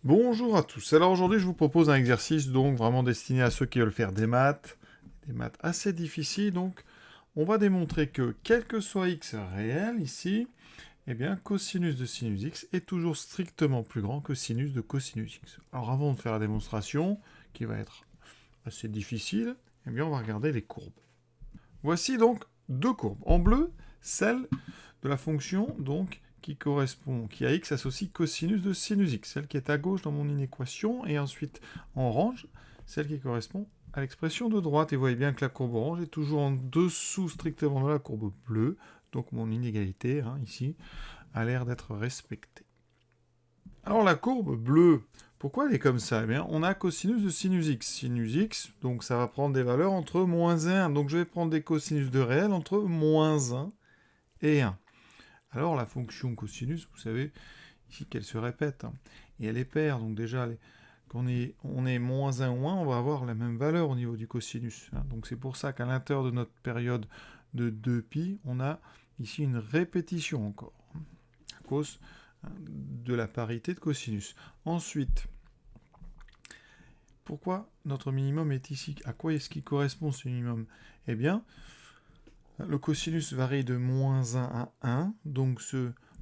Bonjour à tous. Alors aujourd'hui, je vous propose un exercice donc vraiment destiné à ceux qui veulent faire des maths assez difficiles. Donc, on va démontrer que quel que soit x réel ici, eh bien, cosinus de sinus x est toujours strictement plus grand que sinus de cosinus x. Alors avant de faire la démonstration, qui va être assez difficile, eh bien, on va regarder les courbes. Voici donc deux courbes. En bleu, celle de la fonction donc qui à x associe cosinus de sinus x, celle qui est à gauche dans mon inéquation, et ensuite en orange, celle qui correspond à l'expression de droite. Et vous voyez bien que la courbe orange est toujours en dessous strictement de la courbe bleue, donc mon inégalité, ici, a l'air d'être respectée. Alors la courbe bleue, pourquoi elle est comme ça? Eh bien, on a cosinus de sinus x. Sinus x, donc ça va prendre des valeurs entre moins 1. Donc je vais prendre des cosinus de réel entre moins 1 et 1. Alors la fonction cosinus, vous savez, ici qu'elle se répète, et elle est paire, donc déjà, quand on est moins 1 ou 1, on va avoir la même valeur au niveau du cosinus. Donc c'est pour ça qu'à l'intérieur de notre période de 2π, on a ici une répétition encore, à cause de la parité de cosinus. Ensuite, pourquoi notre minimum est ici? À quoi est-ce qu'il correspond ce minimum? Eh bien, le cosinus varie de moins 1 à 1, donc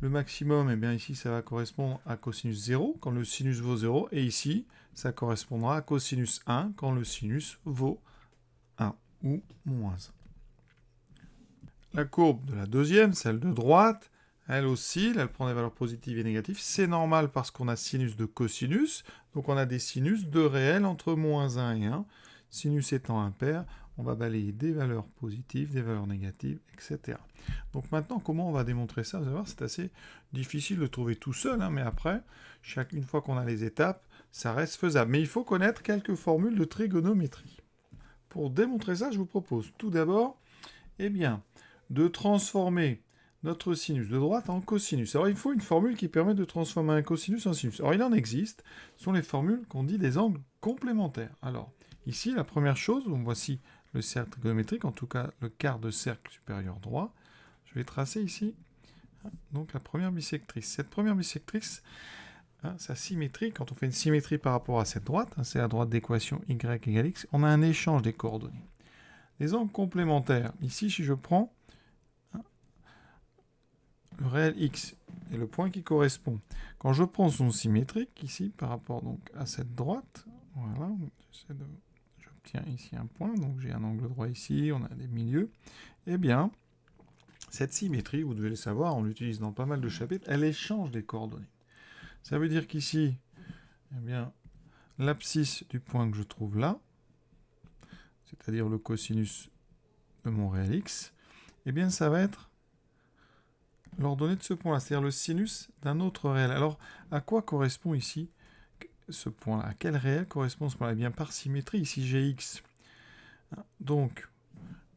le maximum, eh bien ici, ça va correspondre à cosinus 0 quand le sinus vaut 0, et ici, ça correspondra à cosinus 1 quand le sinus vaut 1 ou moins 1. La courbe de la deuxième, celle de droite, elle oscille, elle prend des valeurs positives et négatives. C'est normal parce qu'on a sinus de cosinus, donc on a des sinus de réels entre moins 1 et 1. Sinus étant impair, on va balayer des valeurs positives, des valeurs négatives, etc. Donc maintenant, comment on va démontrer ça? Vous allez voir, c'est assez difficile de trouver tout seul, mais après, une fois qu'on a les étapes, ça reste faisable. Mais il faut connaître quelques formules de trigonométrie. Pour démontrer ça, je vous propose tout d'abord, eh bien, de transformer notre sinus de droite en cosinus. Alors il faut une formule qui permet de transformer un cosinus en sinus. Alors il en existe, ce sont les formules qu'on dit des angles complémentaires. Alors ici, la première chose, voici le cercle trigonométrique, en tout cas le quart de cercle supérieur droit. Je vais tracer ici donc la première bisectrice. Cette première bisectrice, sa symétrie, quand on fait une symétrie par rapport à cette droite, c'est la droite d'équation y égale x, on a un échange des coordonnées. Les angles complémentaires, ici si je prends le réel x et le point qui correspond. Quand je prends son symétrique ici par rapport donc à cette droite, voilà, j'obtiens ici un point, donc j'ai un angle droit ici, on a des milieux, eh bien, cette symétrie, vous devez le savoir, on l'utilise dans pas mal de chapitres, elle échange des coordonnées. Ça veut dire qu'ici, eh bien, l'abscisse du point que je trouve là, c'est-à-dire le cosinus de mon réel x, eh bien, ça va être l'ordonnée de ce point-là, c'est-à-dire le sinus d'un autre réel. Alors, à quoi correspond ici ce point-là? À quel réel correspond ce point-là? Eh bien, par symétrie, ici j'ai x. Donc,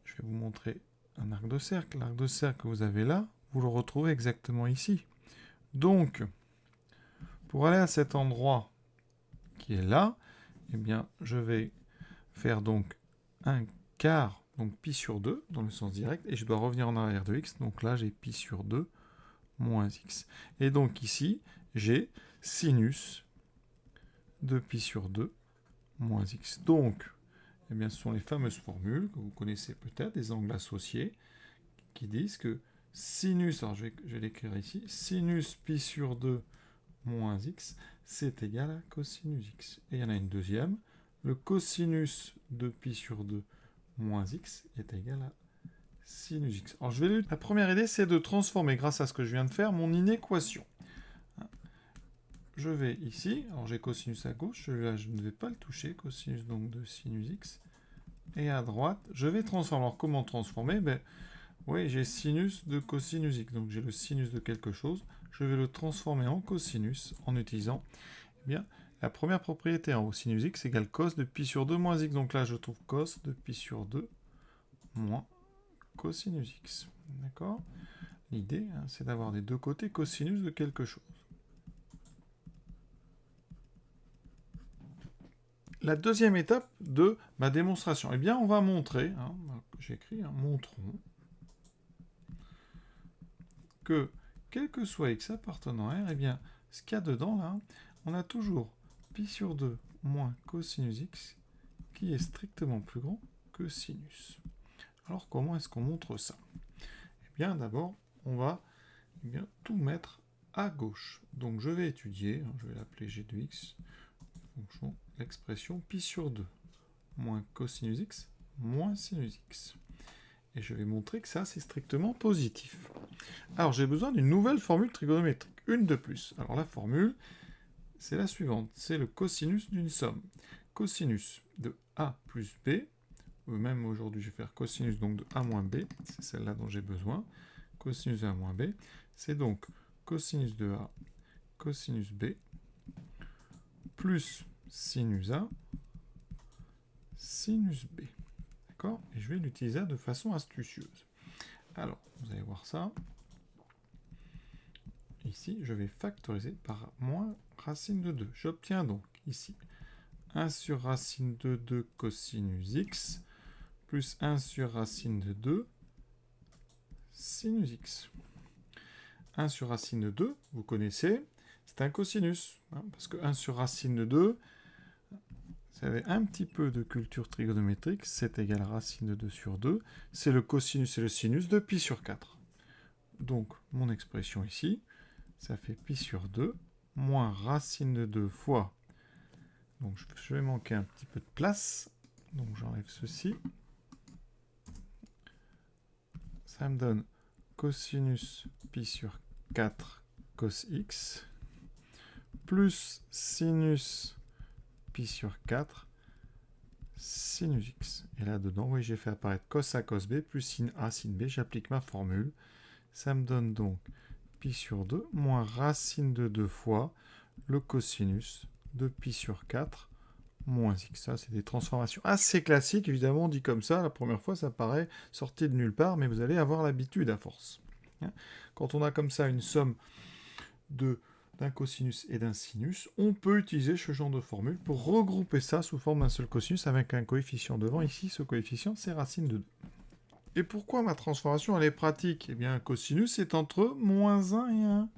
je vais vous montrer un arc de cercle. L'arc de cercle que vous avez là, vous le retrouvez exactement ici. Donc, pour aller à cet endroit qui est là, eh bien, je vais faire donc un quart, donc pi sur 2, dans le sens direct, et je dois revenir en arrière de x. Donc là, j'ai pi sur 2 moins x. Et donc ici, j'ai sinus de pi sur 2 moins x. Donc, eh bien, ce sont les fameuses formules que vous connaissez peut-être, des angles associés, qui disent que sinus, alors je vais l'écrire ici, sinus pi sur 2 moins x, c'est égal à cosinus x. Et il y en a une deuxième, le cosinus de pi sur 2 moins x est égal à sinus x. Alors la première idée, c'est de transformer, grâce à ce que je viens de faire, mon inéquation. Je vais ici, alors j'ai cosinus à gauche, là je ne vais pas le toucher, cosinus donc de sinus x, et à droite, je vais transformer. Alors comment transformer? Oui, j'ai sinus de cosinus x, donc j'ai le sinus de quelque chose, je vais le transformer en cosinus en utilisant bien la première propriété en haut, sinus x égale cos de pi sur 2 moins x, donc là je trouve cos de pi sur 2 moins cosinus x, d'accord? L'idée, c'est d'avoir des deux côtés cosinus de quelque chose. La deuxième étape de ma démonstration, eh bien, on va montrer, j'écris, montrons, que quel que soit x appartenant à R, eh bien, ce qu'il y a dedans, là, on a toujours pi sur 2 moins cosinus x qui est strictement plus grand que sinus. Alors comment est-ce qu'on montre ça? Eh bien d'abord, on va tout mettre à gauche. Donc je vais étudier, je vais l'appeler g de x, fonction, l'expression pi sur 2 moins cosinus x moins sinus x. Et je vais montrer que ça, c'est strictement positif. Alors, j'ai besoin d'une nouvelle formule trigonométrique, une de plus. Alors, la formule, c'est la suivante. C'est le cosinus d'une somme. Cosinus de a plus b, ou même aujourd'hui, je vais faire cosinus donc de a moins b, c'est celle-là dont j'ai besoin. Cosinus de a moins b, c'est donc cosinus de a, cosinus b, plus sinus a, sinus b. D'accord? Et je vais l'utiliser de façon astucieuse. Alors, vous allez voir ça. Ici, je vais factoriser par moins racine de 2. J'obtiens donc ici 1 sur racine de 2 cosinus x plus 1 sur racine de 2 sinus x. 1 sur racine de 2, vous connaissez, c'est un cosinus. Parce que 1 sur racine de 2, vous avez un petit peu de culture trigonométrique, c'est égal à racine de 2 sur 2. C'est le cosinus et le sinus de pi sur 4. Donc, mon expression ici, ça fait pi sur 2 moins racine de 2 fois. Donc, je vais manquer un petit peu de place. Donc, j'enlève ceci. Ça me donne cosinus pi sur 4 cos x plus sinus pi sur 4 sinus x. Et là-dedans, oui, j'ai fait apparaître cos A cos B plus sin A sin B. J'applique ma formule. Ça me donne donc pi sur 2 moins racine de 2 fois le cosinus de pi sur 4 moins x. Ça, c'est des transformations assez classiques, évidemment, dit comme ça. La première fois, ça paraît sorti de nulle part, mais vous allez avoir l'habitude à force. Quand on a comme ça une somme d'un cosinus et d'un sinus, on peut utiliser ce genre de formule pour regrouper ça sous forme d'un seul cosinus avec un coefficient devant. Ici, ce coefficient, c'est racine de 2. Et pourquoi ma transformation, elle est pratique? Eh bien, un cosinus est entre moins 1 et 1.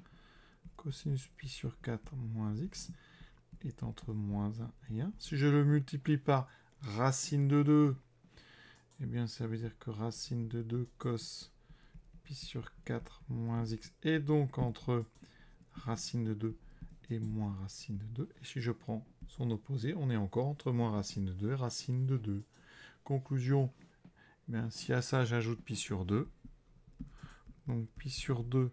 Cosinus pi sur 4 moins x est entre moins 1 et 1. Si je le multiplie par racine de 2, eh bien, ça veut dire que racine de 2 cos pi sur 4 moins x est donc entre racine de 2 et moins racine de 2. Et si je prends son opposé, on est encore entre moins racine de 2 et racine de 2. Conclusion, eh bien, si à ça j'ajoute pi sur 2, donc pi sur 2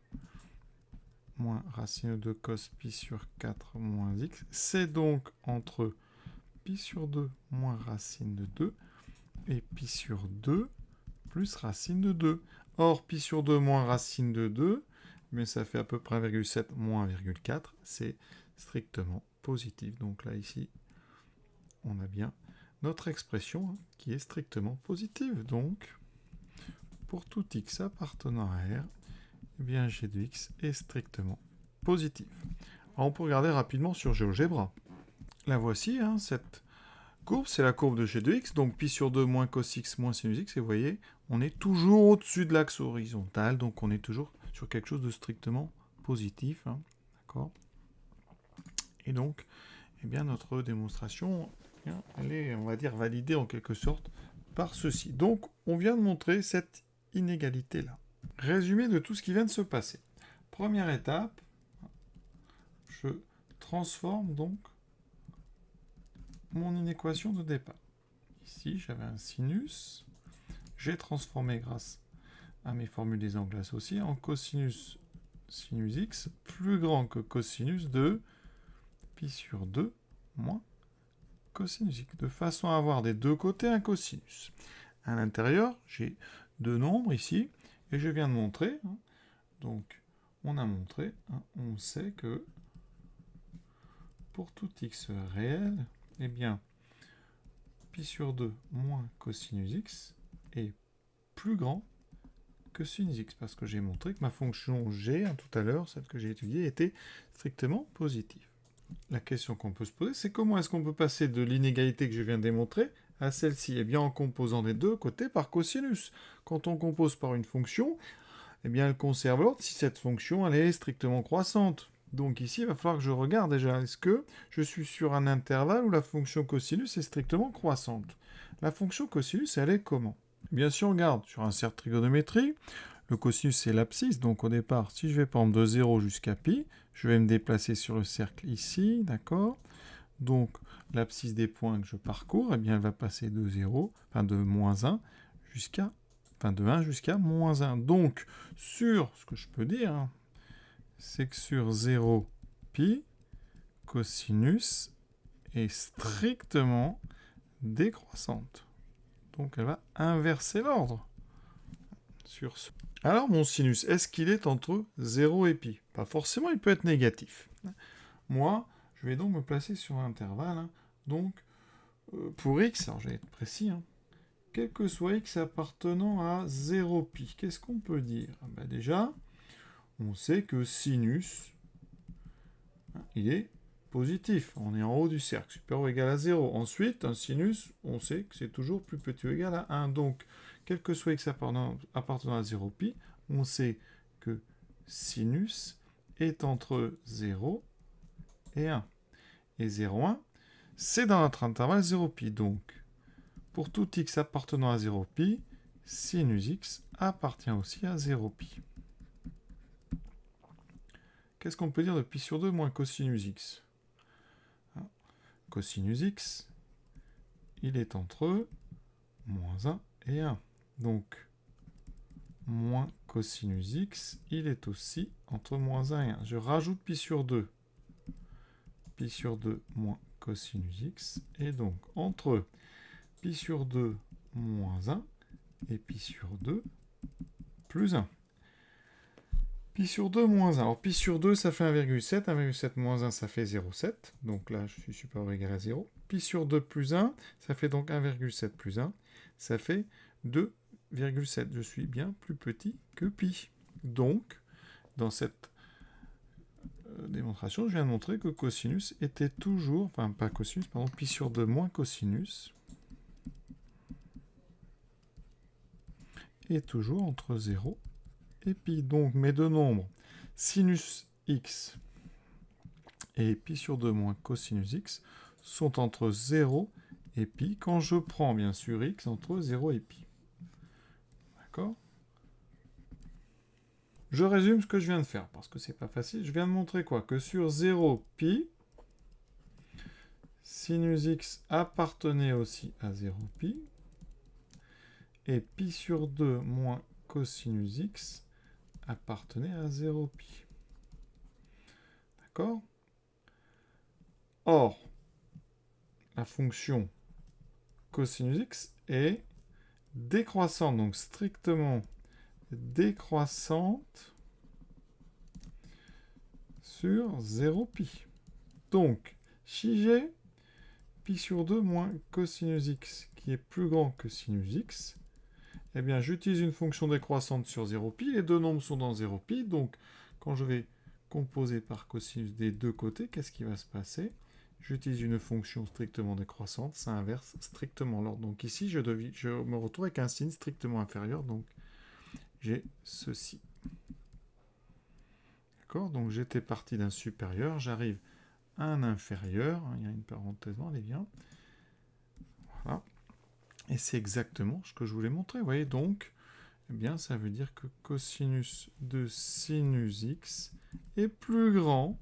moins racine de 2 cos pi sur 4 moins x, c'est donc entre pi sur 2 moins racine de 2 et pi sur 2 plus racine de 2. Or, pi sur 2 moins racine de 2, mais ça fait à peu près 1,7 moins 1,4, c'est strictement positif. Donc là, ici, on a bien notre expression qui est strictement positive. Donc, pour tout x appartenant à R, eh bien g de x est strictement positif. Alors, on peut regarder rapidement sur GeoGebra. La voici, cette courbe, c'est la courbe de g de x, donc pi sur 2 moins cos x moins sinus x, et vous voyez, on est toujours au-dessus de l'axe horizontal, donc on est toujours sur quelque chose de strictement positif. D'accord? Et donc, eh bien, notre démonstration, elle est, on va dire, validée en quelque sorte par ceci. Donc, on vient de montrer cette inégalité-là. Résumé de tout ce qui vient de se passer. Première étape, je transforme donc mon inéquation de départ. Ici, j'avais un sinus. J'ai transformé grâce à mes formules des angles associés en cosinus sinus x plus grand que cosinus de pi sur 2 moins cosinus x, de façon à avoir des deux côtés un cosinus. À l'intérieur, j'ai deux nombres ici, et je viens de montrer, donc on a montré, on sait que pour tout x réel, eh bien, pi sur 2 moins cosinus x est plus grand que sinus x, parce que j'ai montré que ma fonction g, tout à l'heure, celle que j'ai étudiée, était strictement positive. La question qu'on peut se poser, c'est comment est-ce qu'on peut passer de l'inégalité que je viens de démontrer à celle-ci? Eh bien, en composant des deux côtés par cosinus. Quand on compose par une fonction, eh bien, elle conserve l'ordre si cette fonction elle est strictement croissante. Donc ici, il va falloir que je regarde déjà, est-ce que je suis sur un intervalle où la fonction cosinus est strictement croissante? La fonction cosinus, elle est comment? Bien sûr, on regarde sur un cercle trigonométrique, le cosinus c'est l'abscisse, donc au départ, si je vais prendre de 0 jusqu'à pi, je vais me déplacer sur le cercle ici, d'accord? Donc l'abscisse des points que je parcours, eh bien, elle va passer de 0, enfin de moins 1 jusqu'à, enfin de 1 jusqu'à moins 1. Donc, sur ce que je peux dire, hein, c'est que sur 0 pi, cosinus est strictement décroissante. Donc elle va inverser l'ordre sur ce. Alors mon sinus, est-ce qu'il est entre 0 et pi? Pas forcément, il peut être négatif. Moi, je vais donc me placer sur un intervalle. Hein. Donc, pour x, alors je vais être précis, hein, quel que soit x appartenant à 0 pi, qu'est-ce qu'on peut dire? Déjà, on sait que sinus, hein, il est positif. On est en haut du cercle, supérieur ou égal à 0. Ensuite, un sinus, on sait que c'est toujours plus petit ou égal à 1. Donc, quel que soit x appartenant à 0 pi, on sait que sinus est entre 0 et 1. Et 0, 1, c'est dans notre intervalle 0 pi. Donc, pour tout x appartenant à 0 pi, sinus x appartient aussi à 0 pi. Qu'est-ce qu'on peut dire de pi sur 2 moins cosinus x? Cosinus x, il est entre moins 1 et 1. Donc, moins cosinus x, il est aussi entre moins 1 et 1. Je rajoute pi sur 2. Pi sur 2 moins cosinus x. Et donc, entre pi sur 2 moins 1 et pi sur 2 plus 1. Pi sur 2 moins 1. Alors, pi sur 2, ça fait 1,7. 1,7 moins 1, ça fait 0,7. Donc là, je suis supérieur ou égal à 0. Pi sur 2 plus 1, ça fait donc 1,7 plus 1. Ça fait 2,7. Je suis bien plus petit que pi. Donc, dans cette démonstration, je viens de montrer que cosinus était toujours... Enfin, pas cosinus, pardon. Pi sur 2 moins cosinus est toujours entre 0 et pi. Donc mes deux nombres, sinus x et pi sur 2 moins cosinus x, sont entre 0 et pi quand je prends bien sûr x entre 0 et pi. D'accord? Je résume ce que je viens de faire parce que c'est pas facile. Je viens de montrer quoi? Que sur 0 pi, sinus x appartenait aussi à 0 pi et pi sur 2 moins cosinus x appartenait à 0 pi. D'accord? Or, la fonction cosinus x est décroissante, donc strictement décroissante sur 0 pi. Donc, si j'ai pi sur 2 moins cosinus x qui est plus grand que sinus x, eh bien j'utilise une fonction décroissante sur 0 pi. Les deux nombres sont dans 0 pi, donc quand je vais composer par cosinus des deux côtés, qu'est-ce qui va se passer? J'utilise une fonction strictement décroissante, ça inverse strictement l'ordre. Donc ici, je me retrouve avec un signe strictement inférieur, donc j'ai ceci. D'accord? Donc j'étais parti d'un supérieur, j'arrive à un inférieur, il y a une parenthèse dans les liens. Voilà. Et c'est exactement ce que je voulais montrer. Vous voyez, donc, eh bien, ça veut dire que cosinus de sinus x est plus grand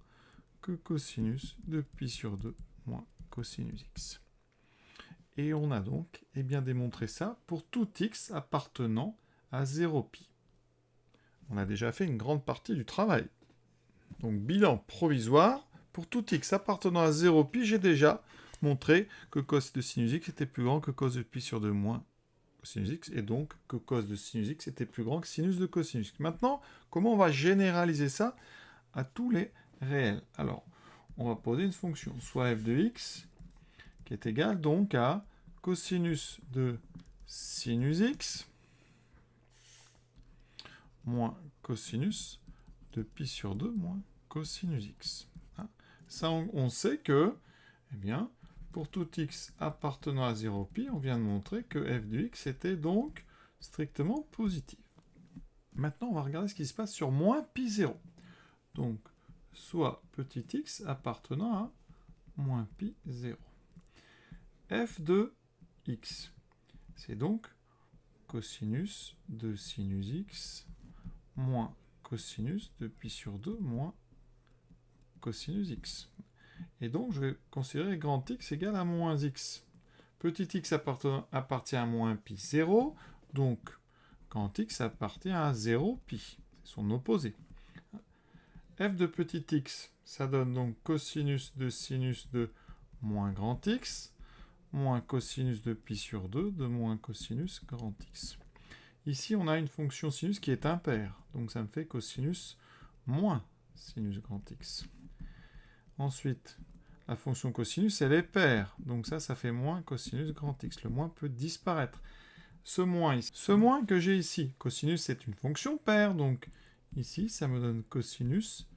que cosinus de pi sur 2 moins cosinus x. Et on a donc bien démontré ça pour tout x appartenant à 0 pi. On a déjà fait une grande partie du travail. Donc bilan provisoire, pour tout x appartenant à 0 pi, j'ai déjà montré que cos de sinus x était plus grand que cos de pi sur 2 moins cosinus x, et donc que cos de sinus x était plus grand que sinus de cosinus x. Maintenant, comment on va généraliser ça à tous les réels? Alors, on va poser une fonction, soit f de x, qui est égale donc à cosinus de sinus x moins cosinus de pi sur 2 moins cosinus x. Ça, on sait que, eh bien, pour tout x appartenant à 0 pi, on vient de montrer que f de x était donc strictement positif. Maintenant, on va regarder ce qui se passe sur moins pi 0. Donc, soit petit x appartenant à moins pi 0. f de x, c'est donc cosinus de sinus x moins cosinus de pi sur 2 moins cosinus x. Et donc, je vais considérer grand X égale à moins x. Petit x appartient à moins pi 0, donc grand X appartient à 0 pi. C'est son opposé. F de petit x, ça donne donc cosinus de sinus de moins grand X, moins cosinus de pi sur 2 de moins cosinus grand X. Ici, on a une fonction sinus qui est impaire, donc ça me fait cosinus moins sinus grand X. Ensuite, la fonction cosinus, elle est paire, donc ça fait moins cosinus grand X. Le moins peut disparaître. Ce moins que j'ai ici, cosinus, c'est une fonction paire, donc ici, ça me donne cosinus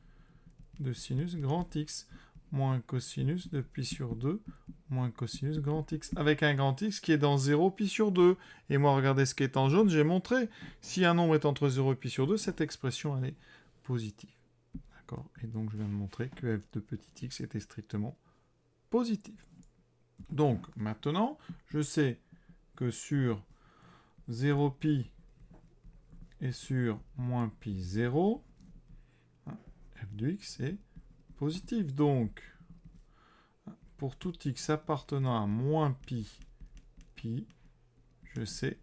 de sinus grand X, moins cosinus de pi sur 2, moins cosinus grand X, avec un grand X qui est dans 0 pi sur 2. Et moi, regardez ce qui est en jaune, j'ai montré. Si un nombre est entre 0 et pi sur 2, cette expression, elle est positive. D'accord ? Et donc, je viens de montrer que f de petit x était strictement positif. Donc, maintenant, je sais que sur 0 pi et sur moins pi 0, f de x est positif. Donc, pour tout x appartenant à moins pi, je sais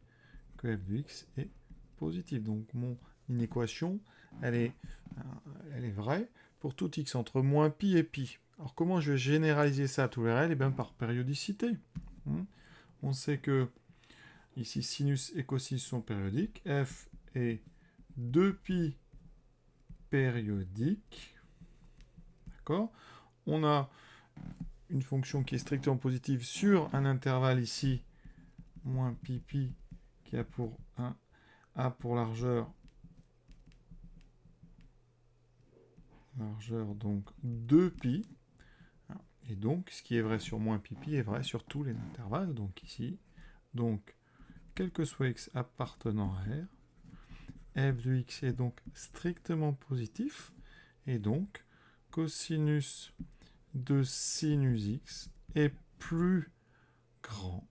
que f de x est positif. Donc, mon inéquation, elle est vraie pour tout x entre moins pi et pi. Alors, comment je vais généraliser ça à tous les réels ? Eh bien, par périodicité. On sait que ici, sinus et cosinus sont périodiques. F est 2pi périodique. D'accord ? On a une fonction qui est strictement positive sur un intervalle ici, moins pi pi, qui a pour largeur donc 2pi. Et donc, ce qui est vrai sur moins pi pi est vrai sur tous les intervalles, donc ici. Donc, quel que soit x appartenant à R, f de x est donc strictement positif, et donc, cosinus de sinus x est plus grand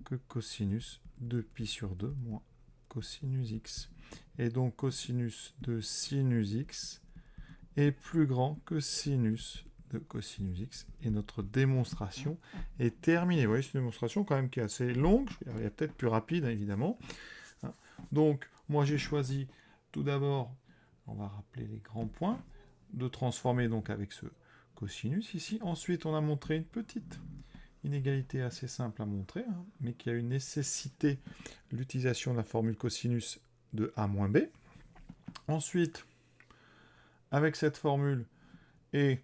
que cosinus de pi sur 2 moins cosinus x. Et donc, cosinus de sinus x est plus grand que sinus de cosinus x. Et notre démonstration est terminée. Vous voyez, c'est une démonstration quand même qui est assez longue. Il y a peut-être plus rapide, évidemment. Donc, moi, j'ai choisi tout d'abord, on va rappeler les grands points, de transformer donc avec ce cosinus ici. Ensuite, on a montré une petite inégalité assez simple à montrer, mais qui a une nécessité l'utilisation de la formule cosinus de a moins b. Ensuite, avec cette formule et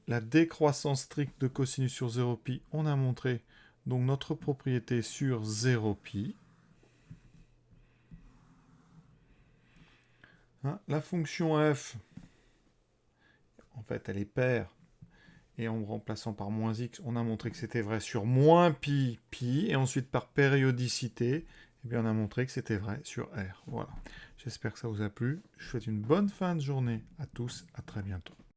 la décroissance stricte de cosinus sur 0pi, on a montré donc notre propriété sur 0pi. La fonction f, en fait, elle est paire. Et en remplaçant par moins x, on a montré que c'était vrai sur moins pi, pi. Et ensuite, par périodicité, eh bien, on a montré que c'était vrai sur R. Voilà. J'espère que ça vous a plu. Je vous souhaite une bonne fin de journée à tous. À très bientôt.